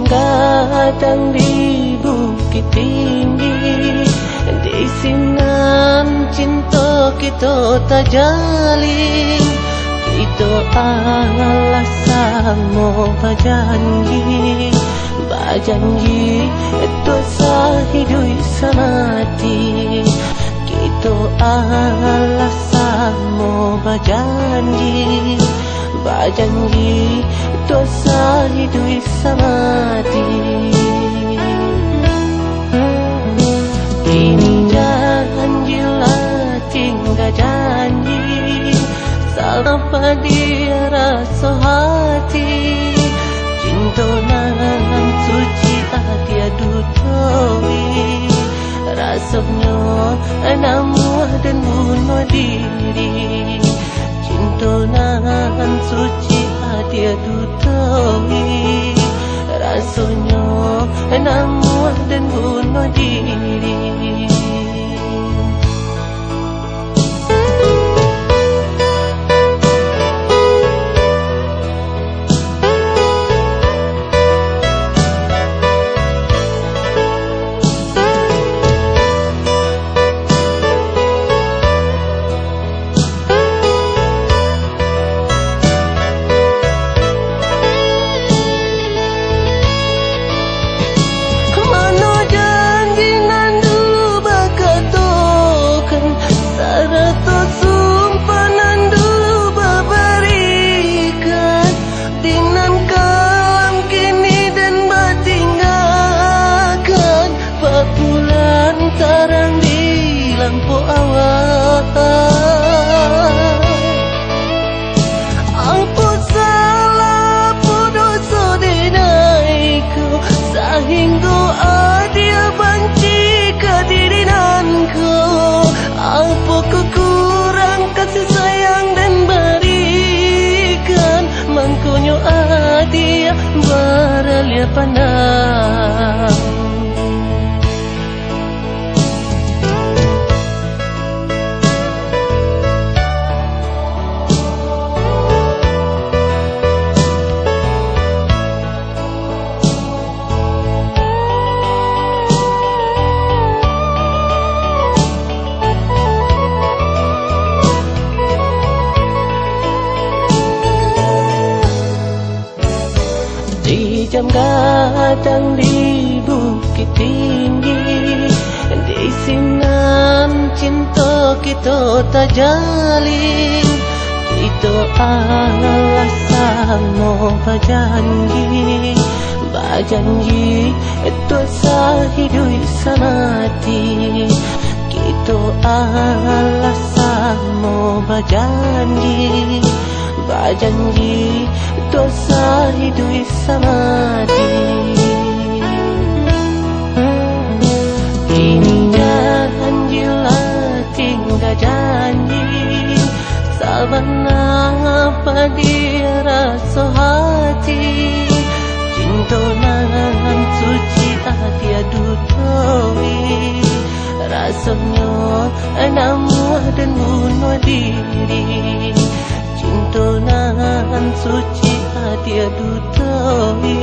jam gadang di bukit tinggi, di sinan cinta kita tak jalin. Kita alasan mau berjanji, berjanji itu hidup semati. Kita alasan mau berjanji, berjanji itu hidup semati. Ini janjilah tinggal janji, sampai dia rasa hati. Cinta nan suci hati adutoi, rasanya namuah dan bunuh diri. Cinta nan suci hati adutoi, rasanya namuah dan bunuh diri. Dia beralia pandang. Di jam gadang di bukit tinggi, di sinan cinta kita tak jalin. Kita alasan mau berjanji, berjanji itu hidup semati. Kita alasan mau berjanji, berjanji dosa hidup semati. Ini janjilah tinggal janji, sabana apa dia rasa hati. Cinta nan suci hati adutoi, rasanya namuah dan bunuh diri. Cinta nan suci hati adutoi,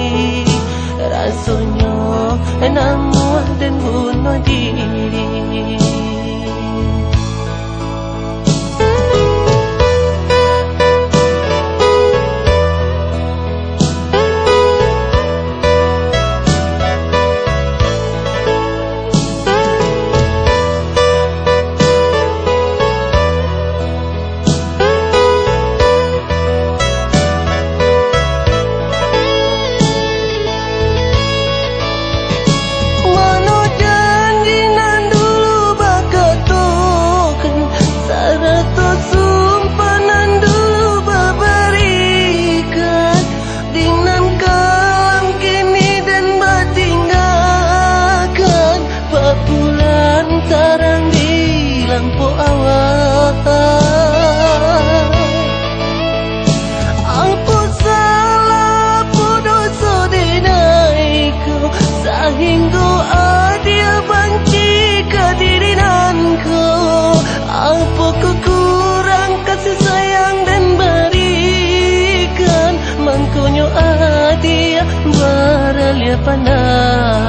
rasanya namuah dan bunuh diri. Mano janji nan Alia pandang